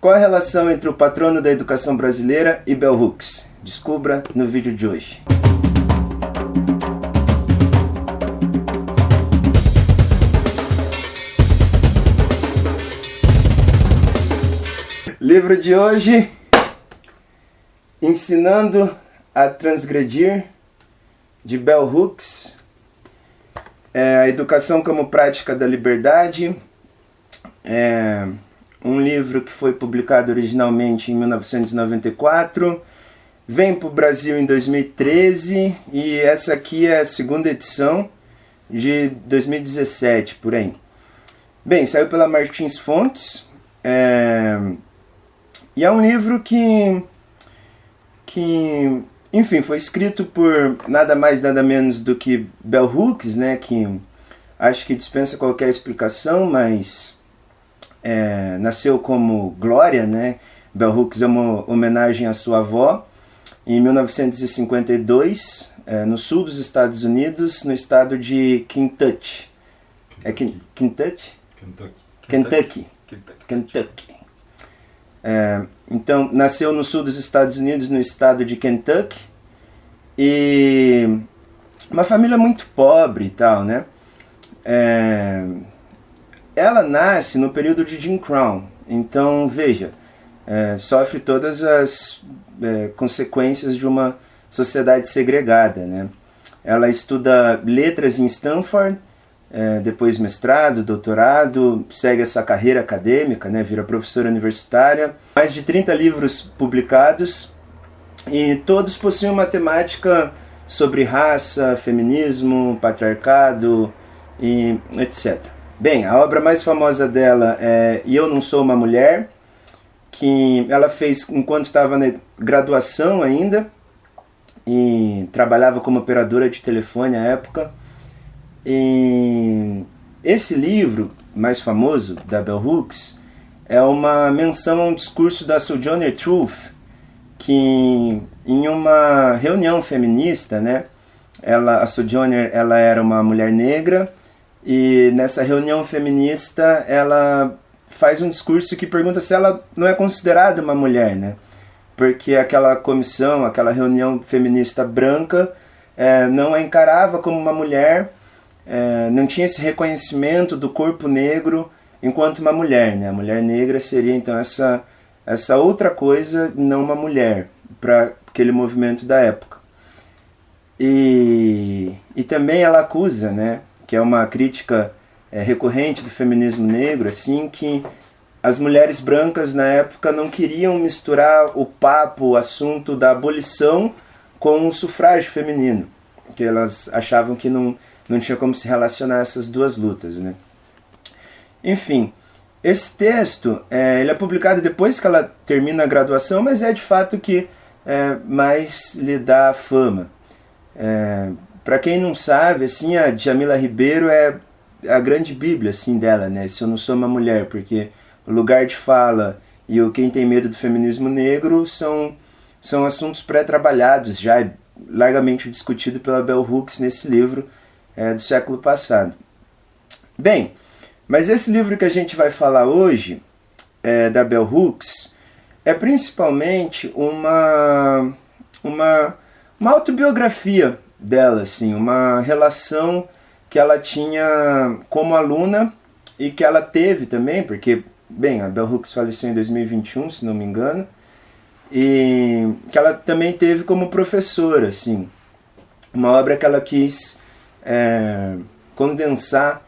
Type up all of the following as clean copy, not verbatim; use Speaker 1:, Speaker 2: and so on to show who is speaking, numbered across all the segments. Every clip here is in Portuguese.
Speaker 1: Qual a relação entre o patrono da educação brasileira e Bell Hooks? Descubra no vídeo de hoje. Livro de hoje, Ensinando a Transgredir, de Bell Hooks. A Educação como Prática da Liberdade. Um livro que foi publicado originalmente em 1994, vem para o Brasil em 2013 e essa aqui é a segunda edição de 2017, por aí. Bem, saiu pela Martins Fontes e é um livro que enfim, foi escrito por nada mais nada menos do que Bell Hooks, né, que acho que dispensa qualquer explicação, mas nasceu como Glória, né? Bell Hooks é uma homenagem à sua avó, em 1952, no sul dos Estados Unidos, no estado de Kentucky. Kentucky. Então, nasceu no sul dos Estados Unidos, no estado de Kentucky, e uma família muito pobre e tal, né? Ela nasce no período de Jim Crow, então, veja, sofre todas as consequências de uma sociedade segregada, né? Ela estuda letras em Stanford, depois mestrado, doutorado, segue essa carreira acadêmica, né? Vira professora universitária, mais de 30 livros publicados, e todos possuem uma temática sobre raça, feminismo, patriarcado e etc. Bem, a obra mais famosa dela é E Eu Não Sou Uma Mulher, que ela fez enquanto estava na graduação ainda, e trabalhava como operadora de telefone à época. E esse livro, mais famoso, da Bell Hooks, é uma menção a um discurso da Sojourner Truth, que em uma reunião feminista, né, a Sojourner ela era uma mulher negra, e nessa reunião feminista ela faz um discurso que pergunta se ela não é considerada uma mulher, né? Porque aquela comissão, aquela reunião feminista branca não a encarava como uma mulher, não tinha esse reconhecimento do corpo negro enquanto uma mulher, né? A mulher negra seria então essa outra coisa, não uma mulher, para aquele movimento da época. E também ela acusa, né, que é uma crítica recorrente do feminismo negro, assim, que as mulheres brancas na época não queriam misturar o assunto da abolição com o sufrágio feminino, que elas achavam que não tinha como se relacionar essas duas lutas, né? Enfim, esse texto ele é publicado depois que ela termina a graduação, mas é de fato que mais lhe dá fama. Para quem não sabe, assim, a Djamila Ribeiro é a grande bíblia assim, dela, né? Se Eu Não Sou Uma Mulher, porque o lugar de fala e o Quem Tem Medo do Feminismo Negro são assuntos pré-trabalhados, já largamente discutido pela Bell Hooks nesse livro do século passado. Bem, mas esse livro que a gente vai falar hoje, da Bell Hooks, é principalmente uma autobiografia dela, assim, uma relação que ela tinha como aluna e que ela teve também, porque, bem, a Bell Hooks faleceu em 2021, se não me engano, e que ela também teve como professora, assim, uma obra que ela quis condensar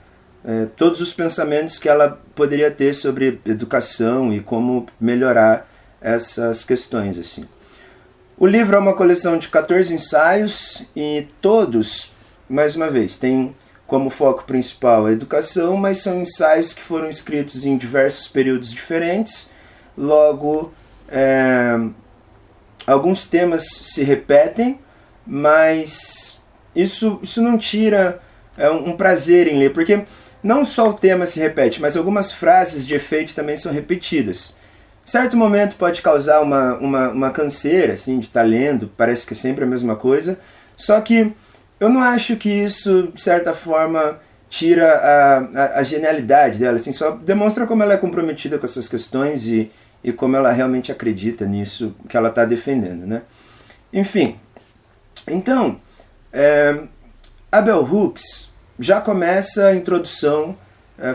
Speaker 1: todos os pensamentos que ela poderia ter sobre educação e como melhorar essas questões, assim. O livro é uma coleção de 14 ensaios e todos, mais uma vez, têm como foco principal a educação, mas são ensaios que foram escritos em diversos períodos diferentes. Logo, alguns temas se repetem, mas isso não tira um prazer em ler, porque não só o tema se repete, mas algumas frases de efeito também são repetidas. Certo momento pode causar uma canseira, assim, de estar lendo, parece que é sempre a mesma coisa, só que eu não acho que isso, de certa forma, tira a genialidade dela, assim, só demonstra como ela é comprometida com essas questões e e como ela realmente acredita nisso que ela está defendendo, né? Enfim, então, a Bell Hooks já começa a introdução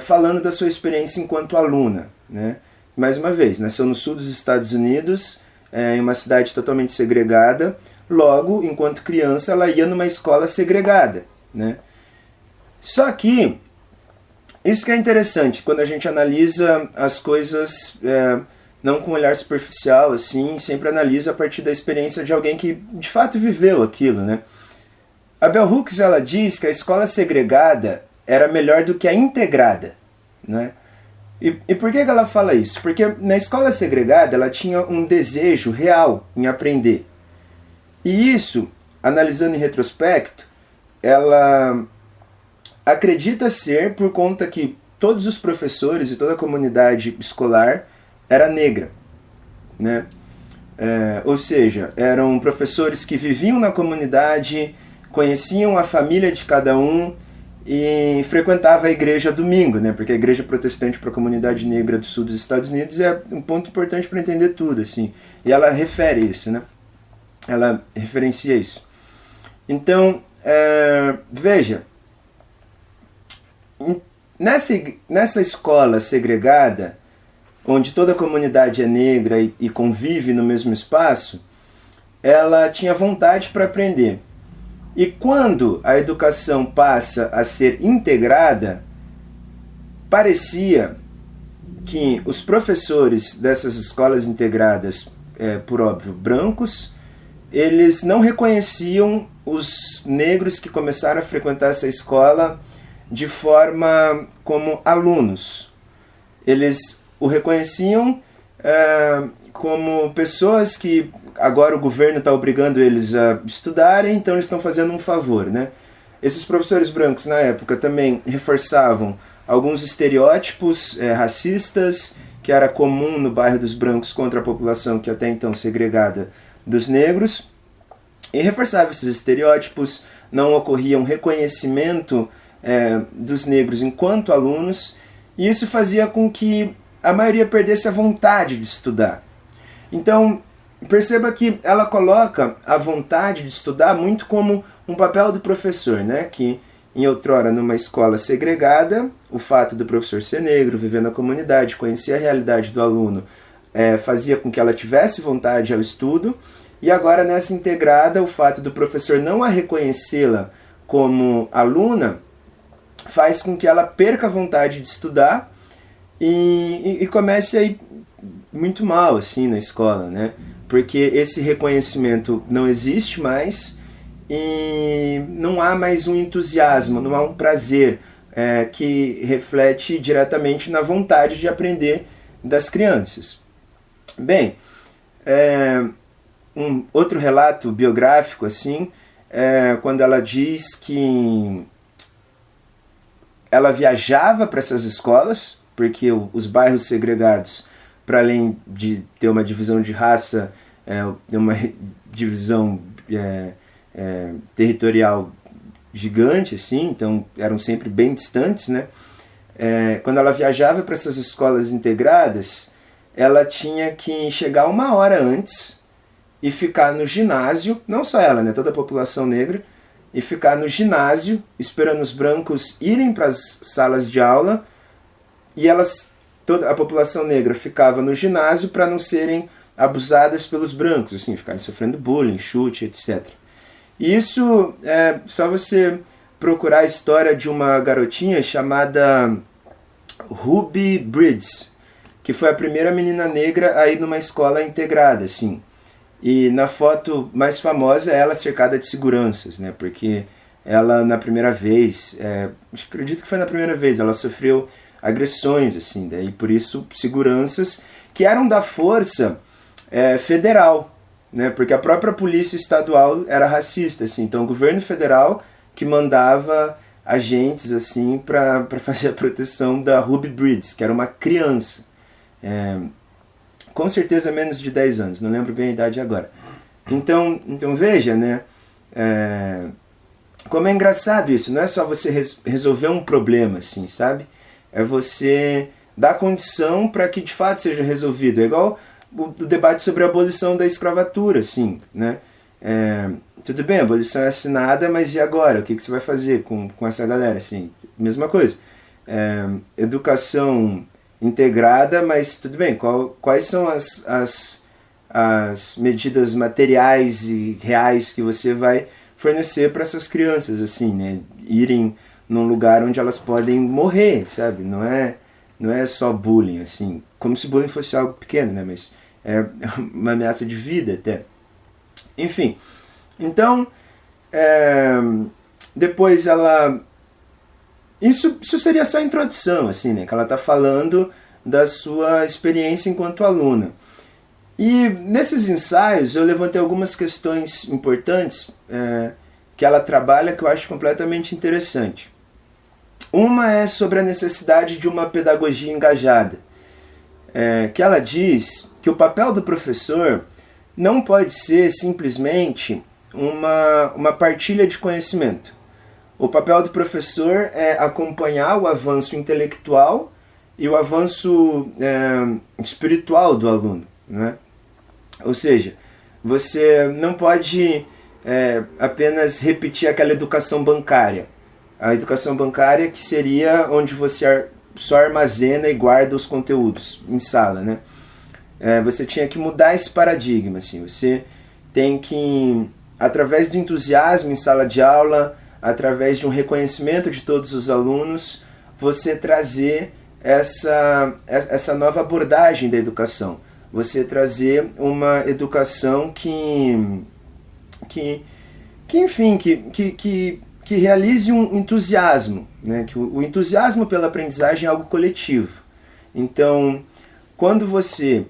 Speaker 1: falando da sua experiência enquanto aluna, né? Mais uma vez, nasceu no sul dos Estados Unidos, em uma cidade totalmente segregada. Logo, enquanto criança, ela ia numa escola segregada, né? Só que, isso que é interessante, quando a gente analisa as coisas não com um olhar superficial, assim, sempre analisa a partir da experiência de alguém que de fato viveu aquilo, né? A Bell Hooks, ela diz que a escola segregada era melhor do que a integrada, né? E por que ela fala isso? Porque na escola segregada ela tinha um desejo real em aprender. E isso, analisando em retrospecto, ela acredita ser por conta que todos os professores e toda a comunidade escolar era negra, né? Ou seja, eram professores que viviam na comunidade, conheciam a família de cada um e frequentavam a igreja domingo, né? Porque a igreja protestante para a comunidade negra do sul dos Estados Unidos é um ponto importante para entender tudo, assim. E ela refere isso, né? Ela referencia isso. Então, veja, nessa escola segregada, onde toda a comunidade é negra e convive no mesmo espaço, ela tinha vontade para aprender. E quando a educação passa a ser integrada, parecia que os professores dessas escolas integradas, por óbvio, brancos, eles não reconheciam os negros que começaram a frequentar essa escola de forma como alunos. Eles o reconheciam como pessoas que agora o governo está obrigando eles a estudarem, então eles estão fazendo um favor, né? Esses professores brancos na época também reforçavam alguns estereótipos racistas que era comum no bairro dos brancos contra a população que até então segregada dos negros, e reforçava esses estereótipos. Não ocorria um reconhecimento dos negros enquanto alunos, e isso fazia com que a maioria perdesse a vontade de estudar. Então, perceba que ela coloca a vontade de estudar muito como um papel do professor, né? Que em outrora, numa escola segregada, o fato do professor ser negro, viver na comunidade, conhecer a realidade do aluno, fazia com que ela tivesse vontade ao estudo, e agora nessa integrada, o fato do professor não a reconhecê-la como aluna faz com que ela perca a vontade de estudar e comece a ir muito mal assim na escola, né? Porque esse reconhecimento não existe mais e não há mais um entusiasmo, não há um prazer que reflete diretamente na vontade de aprender das crianças. Bem, um outro relato biográfico assim, quando ela diz que ela viajava para essas escolas, porque os bairros segregados, para além de ter uma divisão de raça, uma divisão territorial gigante, assim, então eram sempre bem distantes, né? Quando ela viajava para essas escolas integradas, ela tinha que chegar 1 hora antes e ficar no ginásio, não só ela, né, toda a população negra, e ficar no ginásio esperando os brancos irem para as salas de aula, e toda a população negra ficava no ginásio para não serem abusadas pelos brancos, assim, ficarem sofrendo bullying, chute, etc. E isso é só você procurar a história de uma garotinha chamada Ruby Bridges, que foi a primeira menina negra a ir numa escola integrada, assim. E na foto mais famosa é ela cercada de seguranças, né? Porque ela, na primeira vez, acredito que foi na primeira vez, ela sofreu agressões, assim, daí por isso seguranças que eram da força federal, né? Porque a própria polícia estadual era racista, assim, então o governo federal que mandava agentes assim para fazer a proteção da Ruby Bridges, que era uma criança, com certeza menos de 10 anos, não lembro bem a idade agora. Então veja, né? Como é engraçado isso, não é só você resolver um problema, assim, sabe? É você dá condição para que de fato seja resolvido. É igual o debate sobre a abolição da escravatura, assim, né? Tudo bem, a abolição é assinada, mas e agora? O que você vai fazer com essa galera? Assim, mesma coisa. Educação integrada, mas tudo bem, quais são as medidas materiais e reais que você vai fornecer para essas crianças, assim, né? Irem num lugar onde elas podem morrer, sabe? Não é só bullying, assim, como se bullying fosse algo pequeno, né? Mas é uma ameaça de vida até. Enfim, então, depois ela... Isso seria só a introdução, assim, né? Que ela está falando da sua experiência enquanto aluna. E nesses ensaios eu levantei algumas questões importantes que ela trabalha que eu acho completamente interessante. Uma é sobre a necessidade de uma pedagogia engajada, que ela diz que o papel do professor não pode ser simplesmente uma partilha de conhecimento. O papel do professor é acompanhar o avanço intelectual e o avanço espiritual do aluno, né? Ou seja, você não pode apenas repetir aquela educação bancária. A educação bancária que seria onde você só armazena e guarda os conteúdos em sala, né? Você tinha que mudar esse paradigma, assim. Você tem que, através do entusiasmo em sala de aula, através de um reconhecimento de todos os alunos, você trazer essa nova abordagem da educação. Você trazer uma educação que realize um entusiasmo, né? Que o entusiasmo pela aprendizagem é algo coletivo. Então, quando você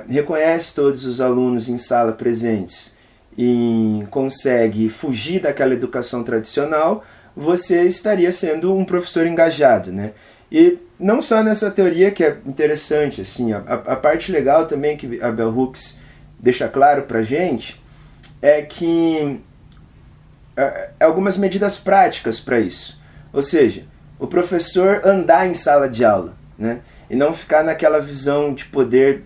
Speaker 1: reconhece todos os alunos em sala presentes e consegue fugir daquela educação tradicional, você estaria sendo um professor engajado, né? E não só nessa teoria que é interessante, assim, a parte legal também que a Bell Hooks deixa claro pra gente é que algumas medidas práticas para isso. Ou seja, o professor andar em sala de aula, né? E não ficar naquela visão de poder,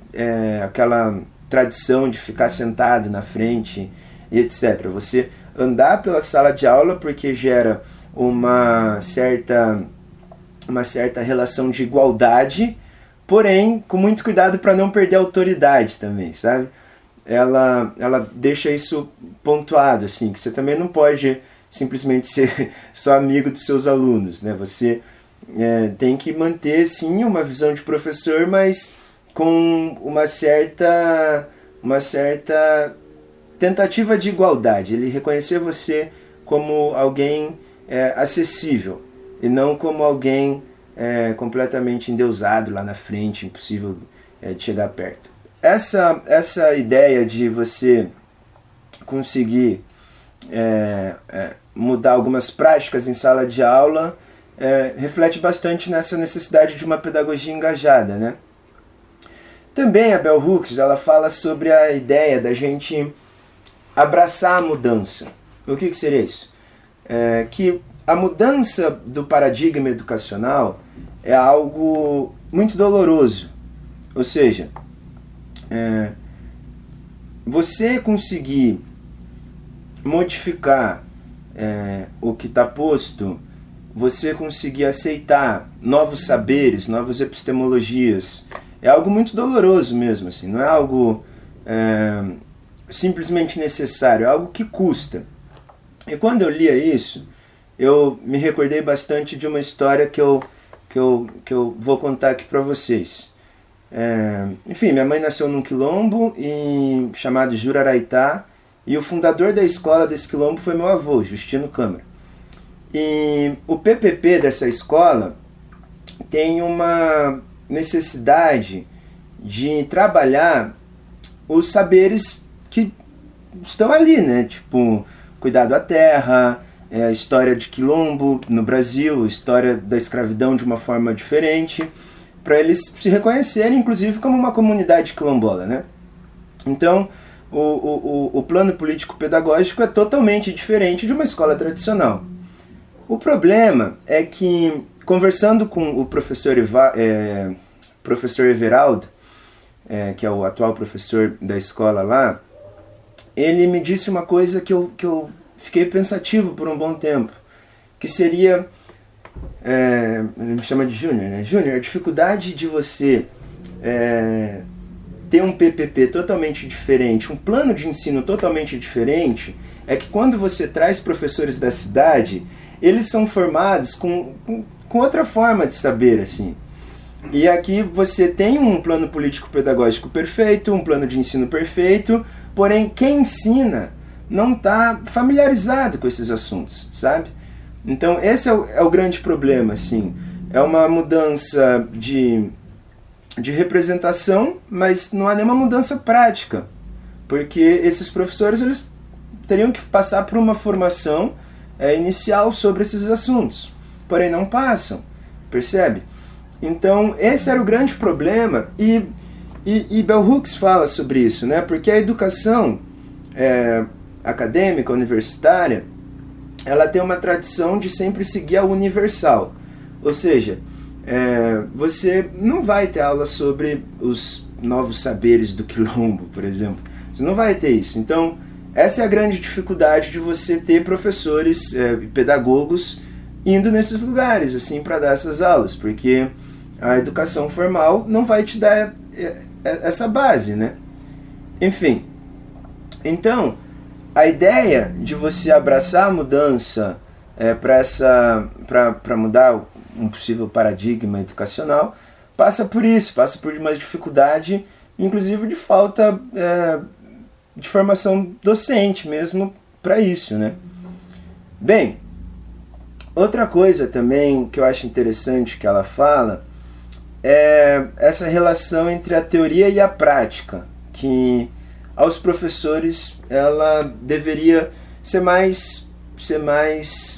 Speaker 1: aquela tradição de ficar sentado na frente e etc. Você andar pela sala de aula porque gera uma certa relação de igualdade, porém com muito cuidado para não perder a autoridade também, sabe? Ela deixa isso pontuado, assim, que você também não pode simplesmente ser só amigo dos seus alunos, né? Você tem que manter, sim, uma visão de professor, mas com uma certa tentativa de igualdade. Ele reconhecer você como alguém acessível e não como alguém completamente endeusado lá na frente, impossível de chegar perto. Essa ideia de você conseguir mudar algumas práticas em sala de aula reflete bastante nessa necessidade de uma pedagogia engajada, né? Também a Bell Hooks ela fala sobre a ideia da gente abraçar a mudança. O que seria isso? Que a mudança do paradigma educacional é algo muito doloroso. Ou seja, você conseguir modificar o que está posto, você conseguir aceitar novos saberes, novas epistemologias, é algo muito doloroso mesmo, assim, não é algo simplesmente necessário, é algo que custa. E quando eu lia isso, eu me recordei bastante de uma história que eu vou contar aqui para vocês. Enfim, minha mãe nasceu num quilombo chamado Juraraitá, e o fundador da escola desse quilombo foi meu avô, Justino Câmara. E o PPP dessa escola tem uma necessidade de trabalhar os saberes que estão ali, né? Tipo, cuidado da terra, a história de quilombo no Brasil, a história da escravidão de uma forma diferente, para eles se reconhecerem, inclusive, como uma comunidade quilombola, né? Então, o plano político-pedagógico é totalmente diferente de uma escola tradicional. O problema é que, conversando com o professor Everaldo, que é o atual professor da escola lá, ele me disse uma coisa que eu fiquei pensativo por um bom tempo, que seria, ele me chama de Júnior, né? Júnior, a dificuldade de você ter um PPP totalmente diferente, um plano de ensino totalmente diferente, é que quando você traz professores da cidade, eles são formados com outra forma de saber, assim. E aqui você tem um plano político-pedagógico perfeito, um plano de ensino perfeito, porém quem ensina não está familiarizado com esses assuntos, sabe? Então esse é o grande problema, assim. É uma mudança de representação, mas não há nenhuma mudança prática, porque esses professores eles teriam que passar por uma formação inicial sobre esses assuntos, porém não passam, percebe? Então esse era o grande problema, e Bell Hooks fala sobre isso, né? Porque a educação acadêmica, universitária, ela tem uma tradição de sempre seguir a universal, ou seja, você não vai ter aula sobre os novos saberes do Quilombo, por exemplo. Você não vai ter isso. Então, essa é a grande dificuldade de você ter professores, pedagogos, indo nesses lugares, assim, para dar essas aulas, porque a educação formal não vai te dar essa base, né? Enfim, então, a ideia de você abraçar a mudança para mudar um possível paradigma educacional, passa por isso, passa por uma dificuldade, inclusive de falta de formação docente mesmo para isso, né? Bem, outra coisa também que eu acho interessante que ela fala é essa relação entre a teoria e a prática, que aos professores ela deveria ser mais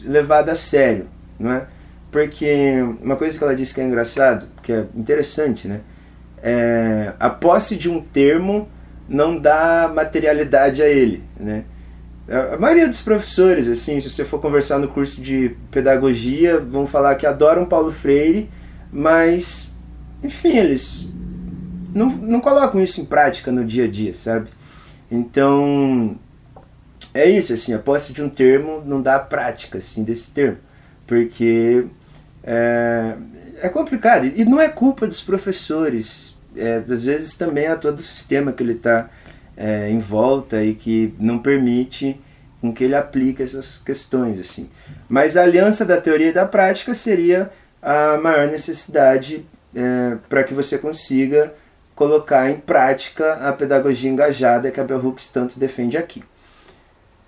Speaker 1: levada a sério, não é? Porque uma coisa que ela disse que é engraçado, que é interessante, né? A posse de um termo não dá materialidade a ele, né? A maioria dos professores, assim, se você for conversar no curso de pedagogia, vão falar que adoram Paulo Freire, mas, enfim, eles não colocam isso em prática no dia a dia, sabe? Então, é isso, assim, a posse de um termo não dá prática, assim, desse termo, porque é complicado, e não é culpa dos professores, às vezes também é todo o sistema que ele está em volta e que não permite com que ele aplique essas questões, assim. Mas a aliança da teoria e da prática seria a maior necessidade para que você consiga colocar em prática a pedagogia engajada que a Bell Hooks tanto defende aqui.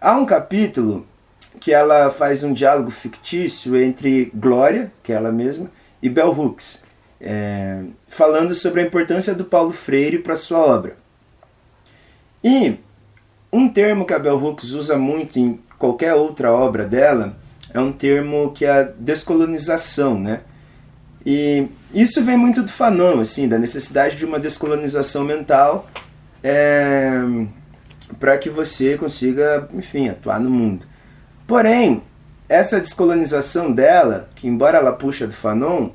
Speaker 1: Há um capítulo que ela faz um diálogo fictício entre Glória, que é ela mesma, e Bell Hooks, falando sobre a importância do Paulo Freire para sua obra. E um termo que a Bell Hooks usa muito em qualquer outra obra dela é um termo que é a descolonização, né? E isso vem muito do Fanon, assim, da necessidade de uma descolonização mental para que você consiga, enfim, atuar no mundo. Porém, essa descolonização dela, que embora ela puxa do Fanon,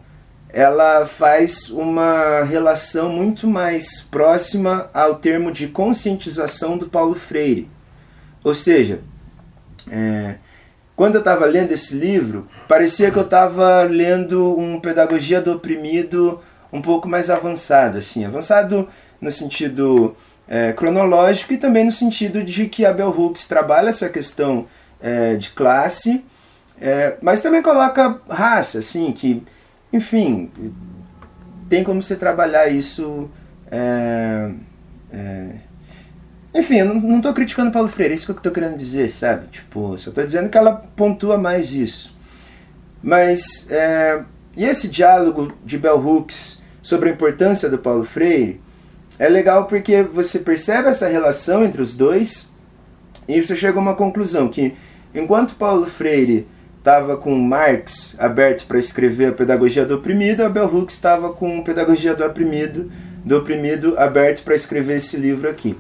Speaker 1: ela faz uma relação muito mais próxima ao termo de conscientização do Paulo Freire. Ou seja, quando eu estava lendo esse livro, parecia que eu estava lendo um Pedagogia do Oprimido um pouco mais avançado, assim, avançado no sentido cronológico e também no sentido de que a Bell Hooks trabalha essa questão de classe, mas também coloca raça, assim, que, enfim, tem como você trabalhar isso. Enfim, eu não estou criticando Paulo Freire, é isso que eu estou querendo dizer, sabe? Tipo, só estou dizendo que ela pontua mais isso. Mas, e esse diálogo de Bell Hooks sobre a importância do Paulo Freire é legal porque você percebe essa relação entre os dois e você chega a uma conclusão que, enquanto Paulo Freire estava com Marx aberto para escrever a Pedagogia do Oprimido, a Bell Hooks estava com Pedagogia do Oprimido aberto para escrever esse livro aqui.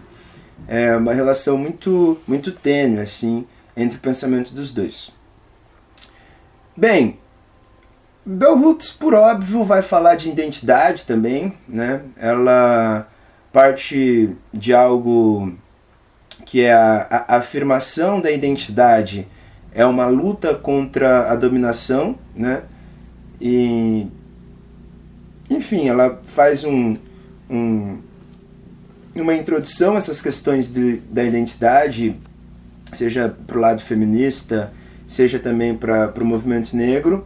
Speaker 1: É uma relação muito, muito tênue, assim, entre o pensamento dos dois. Bem, Bell Hooks, por óbvio, vai falar de identidade também, né? Ela parte de algo que é a afirmação da identidade, é uma luta contra a dominação, né? E, enfim, ela faz uma introdução a essas questões da identidade, seja para o lado feminista, seja também para o movimento negro,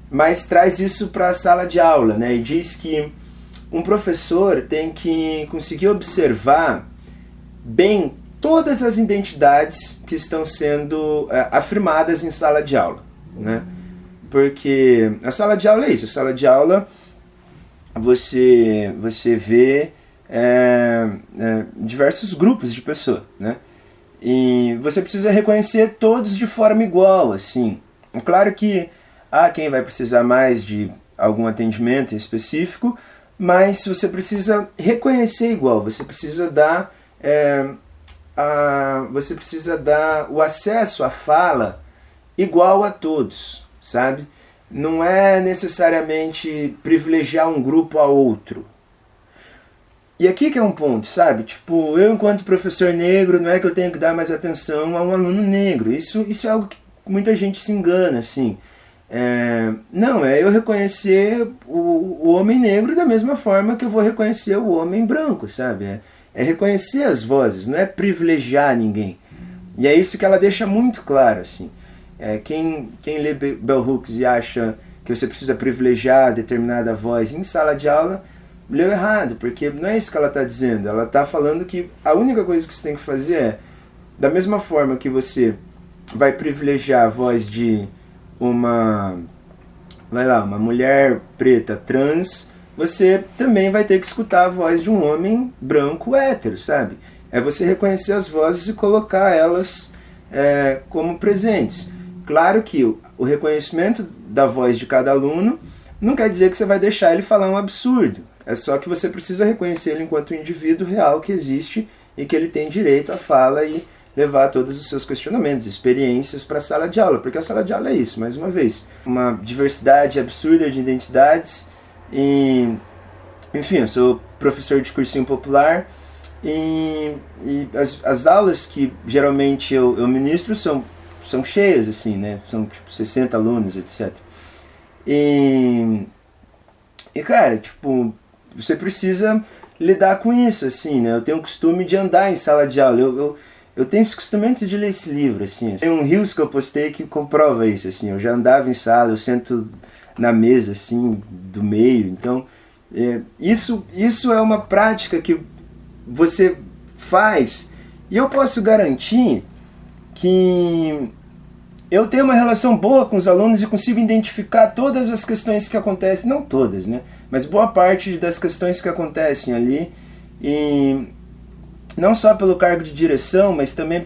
Speaker 1: mas traz isso para a sala de aula, né? E diz que um professor tem que conseguir observar bem todas as identidades que estão sendo afirmadas em sala de aula, né? Porque a sala de aula é isso, a sala de aula você vê diversos grupos de pessoas, né? E você precisa reconhecer todos de forma igual, assim. É claro que há quem vai precisar mais de algum atendimento em específico, mas você precisa reconhecer igual, você precisa dar o acesso à fala igual a todos, sabe? Não é necessariamente privilegiar um grupo a outro. E aqui que é um ponto, sabe? Tipo, eu enquanto professor negro, não é que eu tenho que dar mais atenção a um aluno negro. Isso é algo que muita gente se engana, assim. Não, é eu reconhecer o homem negro da mesma forma que eu vou reconhecer o homem branco, sabe? É reconhecer as vozes, não é privilegiar ninguém. E é isso que ela deixa muito claro, assim. Quem lê Bell Hooks e acha que você precisa privilegiar determinada voz em sala de aula, leu errado, porque não é isso que ela está dizendo. Ela está falando que a única coisa que você tem que fazer é, da mesma forma que você vai privilegiar a voz de uma mulher preta trans, você também vai ter que escutar a voz de um homem branco hétero, sabe? É você reconhecer as vozes e colocar elas como presentes. Claro que o reconhecimento da voz de cada aluno não quer dizer que você vai deixar ele falar um absurdo. É só que você precisa reconhecer ele enquanto um indivíduo real que existe e que ele tem direito à fala e levar todos os seus questionamentos, experiências para a sala de aula. Porque a sala de aula é isso, mais uma vez. Uma diversidade absurda de identidades. E, enfim, eu sou professor de cursinho popular e as aulas que geralmente eu ministro são cheias, assim, né? São tipo 60 alunos, etc. E cara, tipo, você precisa lidar com isso, assim, né? Eu tenho o costume de andar em sala de aula. Eu tenho esse costume antes de ler esse livro, assim. Tem um Reels que eu postei que comprova isso, assim. Eu já andava em sala, eu sento na mesa, assim, do meio. Então, isso é uma prática que você faz. E eu posso garantir que eu tenho uma relação boa com os alunos e consigo identificar todas as questões que acontecem, não todas, né? Mas boa parte das questões que acontecem ali, e não só pelo cargo de direção, mas também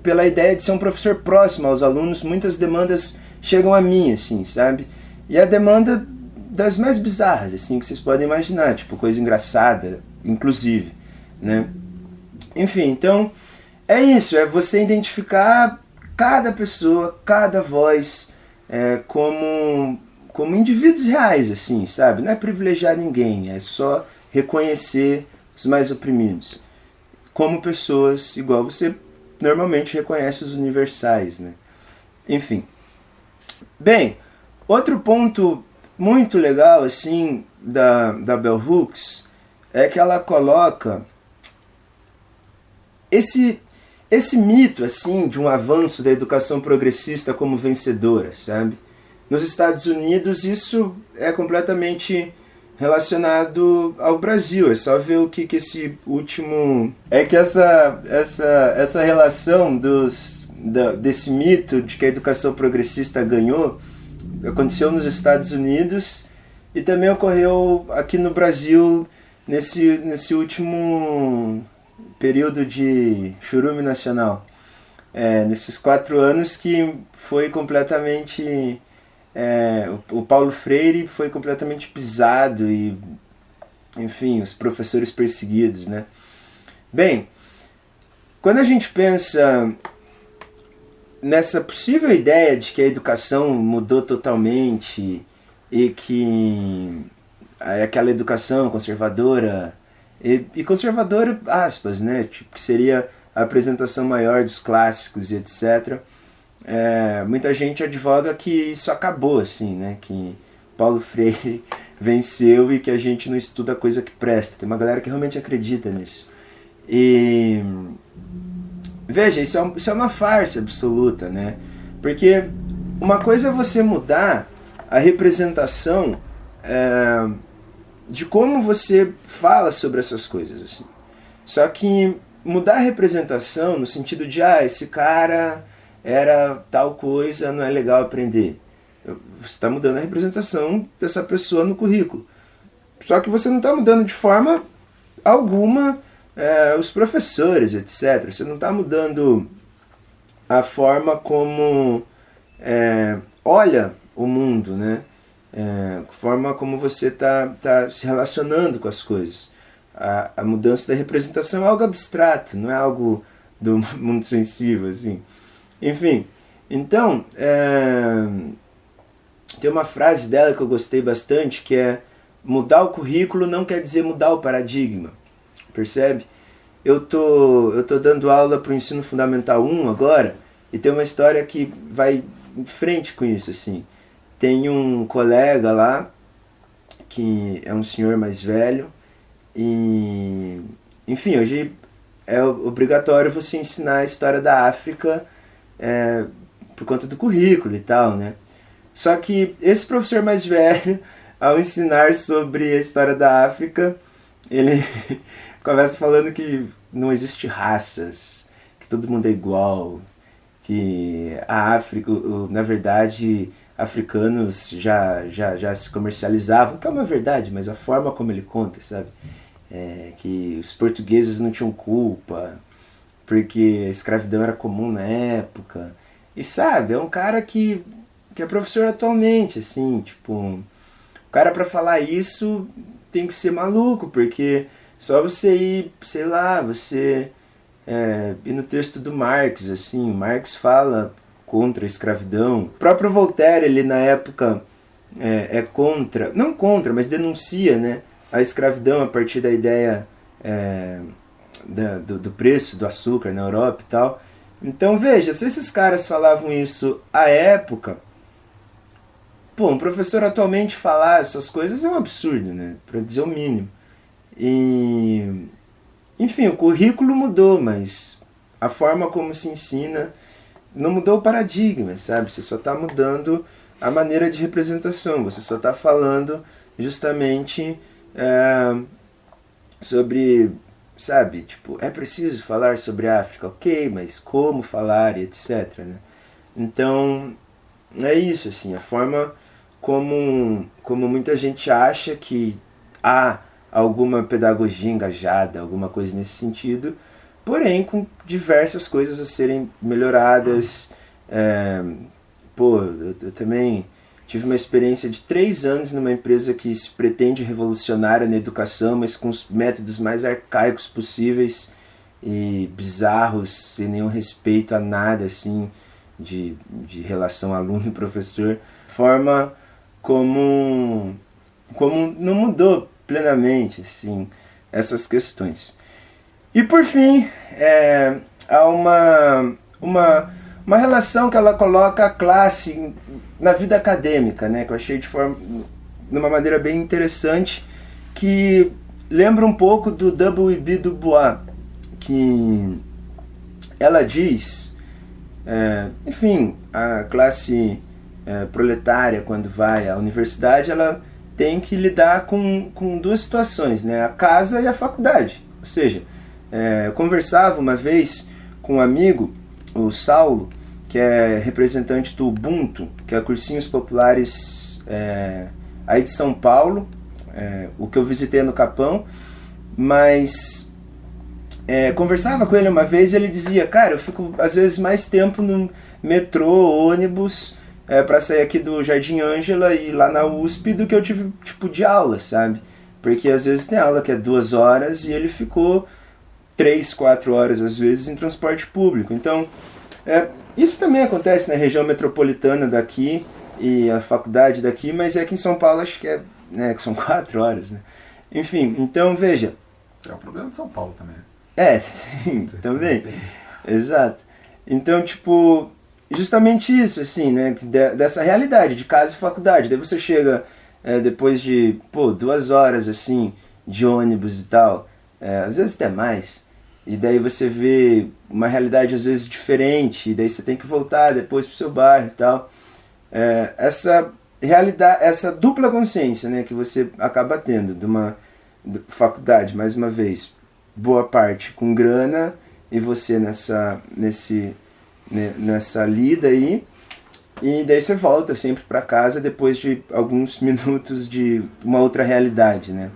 Speaker 1: pela ideia de ser um professor próximo aos alunos. Muitas demandas chegam a mim, assim, sabe? E a demanda das mais bizarras, assim, que vocês podem imaginar, tipo coisa engraçada, inclusive, né? Enfim, então, é isso, é você identificar cada pessoa, cada voz, como indivíduos reais, assim, sabe? Não é privilegiar ninguém, é só reconhecer os mais oprimidos como pessoas, igual você normalmente reconhece os universais, né? Enfim. Bem, outro ponto muito legal, assim, da Bell Hooks é que ela coloca esse mito, assim, de um avanço da educação progressista como vencedora, sabe? Nos Estados Unidos isso é completamente relacionado ao Brasil. É só ver o que esse último... É que essa relação desse mito de que a educação progressista ganhou aconteceu nos Estados Unidos e também ocorreu aqui no Brasil nesse último período de churume nacional. Nesses 4 anos que foi completamente... o Paulo Freire foi completamente pisado e, enfim, os professores perseguidos, né? Bem, quando a gente pensa nessa possível ideia de que a educação mudou totalmente e que aquela educação conservadora, e conservadora, aspas, né? Tipo, que seria a apresentação maior dos clássicos e etc. Muita gente advoga que isso acabou, assim, né? Que Paulo Freire venceu e que a gente não estuda coisa que presta. Tem uma galera que realmente acredita nisso. E veja, isso é uma farsa absoluta, né? Porque uma coisa é você mudar a representação de como você fala sobre essas coisas, assim. Só que mudar a representação no sentido de, esse cara era tal coisa, não é legal aprender. Você está mudando a representação dessa pessoa no currículo. Só que você não está mudando de forma alguma os professores, etc. Você não está mudando a forma como olha o mundo, né? A forma como você está se relacionando com as coisas. A mudança da representação é algo abstrato, não é algo do mundo sensível, assim. Enfim, então, tem uma frase dela que eu gostei bastante, que é: mudar o currículo não quer dizer mudar o paradigma. Percebe? Eu tô dando aula para o ensino fundamental 1 agora, e tem uma história que vai em frente com isso, assim. Tem um colega lá, que é um senhor mais velho, e, enfim, hoje é obrigatório você ensinar a história da África por conta do currículo e tal, né? Só que esse professor mais velho, ao ensinar sobre a história da África, ele começa falando que não existe raças, que todo mundo é igual, que a África, na verdade, africanos já se comercializavam, que é uma verdade, mas a forma como ele conta, sabe? Que os portugueses não tinham culpa, porque a escravidão era comum na época. E sabe, é um cara que é professor atualmente, assim, tipo, o cara pra falar isso tem que ser maluco, porque só você ir, sei lá, você ir no texto do Marx, assim, Marx fala contra a escravidão. O próprio Voltaire, ele na época é contra, não contra, mas denuncia, né, a escravidão a partir da ideia do preço do açúcar na Europa e tal. Então veja, se esses caras falavam isso à época, pô, um professor atualmente falar essas coisas é um absurdo, né, para dizer o mínimo. E, enfim, o currículo mudou, mas a forma como se ensina não mudou o paradigma, sabe? Você só está mudando a maneira de representação, você só está falando justamente sobre, sabe, tipo, é preciso falar sobre a África, ok, mas como falar e etc, né? Então, é isso, assim, a forma como muita gente acha que há alguma pedagogia engajada, alguma coisa nesse sentido, porém com diversas coisas a serem melhoradas. Eu também tive uma experiência de 3 anos numa empresa que se pretende revolucionária na educação, mas com os métodos mais arcaicos possíveis e bizarros, sem nenhum respeito a nada, assim, de relação aluno e professor. Forma como não mudou plenamente, assim, essas questões. E por fim, há uma relação que ela coloca a classe na vida acadêmica, né, que eu achei de uma maneira bem interessante, que lembra um pouco do W.E.B. Du Bois, que ela diz, enfim, a classe proletária, quando vai à universidade, ela tem que lidar com 2 situações, né, a casa e a faculdade. Ou seja, eu conversava uma vez com um amigo, o Saulo, que é representante do Ubuntu, que é Cursinhos Populares aí de São Paulo, o que eu visitei no Capão, mas conversava com ele uma vez e ele dizia, cara, eu fico às vezes mais tempo no metrô, ônibus, para sair aqui do Jardim Ângela e ir lá na USP do que eu tive tipo de aula, sabe? Porque às vezes tem aula que é 2 horas e ele ficou 3, 4 horas às vezes em transporte público. Então, isso também acontece na região metropolitana daqui e a faculdade daqui, mas aqui em São Paulo acho que né, que são 4 horas, né? Enfim, então veja.
Speaker 2: É o problema de São Paulo também.
Speaker 1: Sim, também. Exato. Então, tipo, justamente isso, assim, né? Dessa realidade de casa e faculdade. Daí você chega depois de, 2 horas, assim, de ônibus e tal, às vezes até mais, e daí você vê uma realidade às vezes diferente, e daí você tem que voltar depois pro seu bairro e tal. Essa realidade, essa dupla consciência, né, que você acaba tendo de uma faculdade, mais uma vez, boa parte com grana, e você nessa lida aí, e daí você volta sempre para casa depois de alguns minutos de uma outra realidade, né?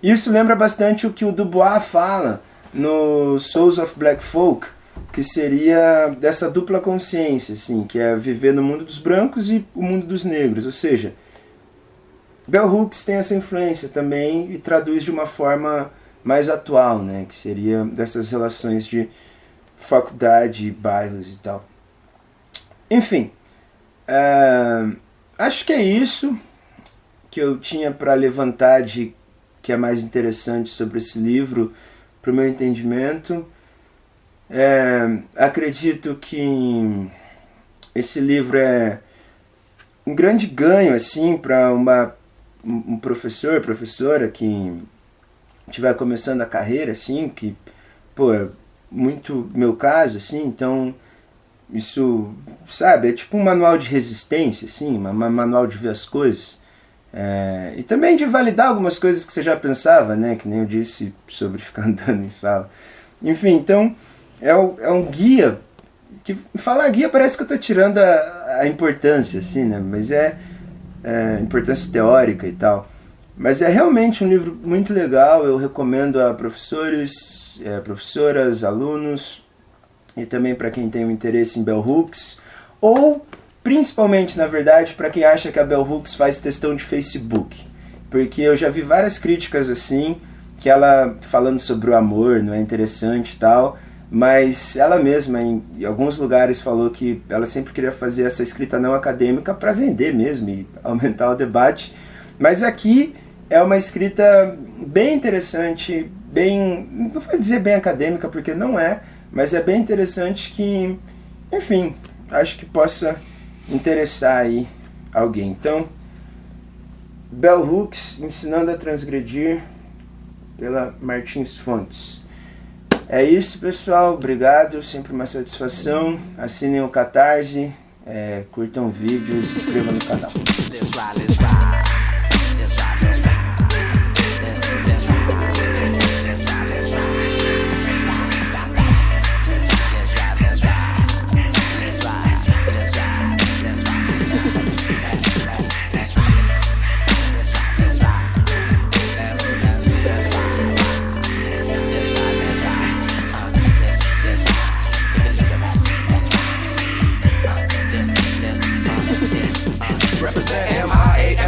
Speaker 1: Isso lembra bastante o que o Dubois fala no Souls of Black Folk, que seria dessa dupla consciência, assim, que é viver no mundo dos brancos e o mundo dos negros. Ou seja, Bell Hooks tem essa influência também e traduz de uma forma mais atual, né, que seria dessas relações de faculdade, bairros e tal. Enfim, acho que é isso que eu tinha para levantar de que é mais interessante sobre esse livro, para o meu entendimento. Acredito que esse livro é um grande ganho assim, para um professor, professora que estiver começando a carreira, assim, que é muito meu caso, assim, então isso, sabe, é tipo um manual de resistência, assim, um manual de ver as coisas. E também de validar algumas coisas que você já pensava, né? Que nem eu disse sobre ficar andando em sala. Enfim, então é um guia. Que falar guia parece que eu estou tirando a importância, assim, né? Mas importância teórica e tal. Mas é realmente um livro muito legal. Eu recomendo a professores, professoras, alunos e também para quem tem um interesse em Bell Hooks, ou principalmente, na verdade, para quem acha que a Bell Hooks faz textão de Facebook. Porque eu já vi várias críticas assim, que ela falando sobre o amor não é interessante e tal, mas ela mesma em alguns lugares falou que ela sempre queria fazer essa escrita não acadêmica para vender mesmo e aumentar o debate. Mas aqui é uma escrita bem interessante, bem, não vou dizer bem acadêmica porque não é, mas é bem interessante que, enfim, acho que possa interessar aí alguém. Então, Bell Hooks, Ensinando a Transgredir, pela Martins Fontes. É isso, pessoal. Obrigado. Sempre uma satisfação. Assinem o Catarse, curtam o vídeo, se inscrevam no canal.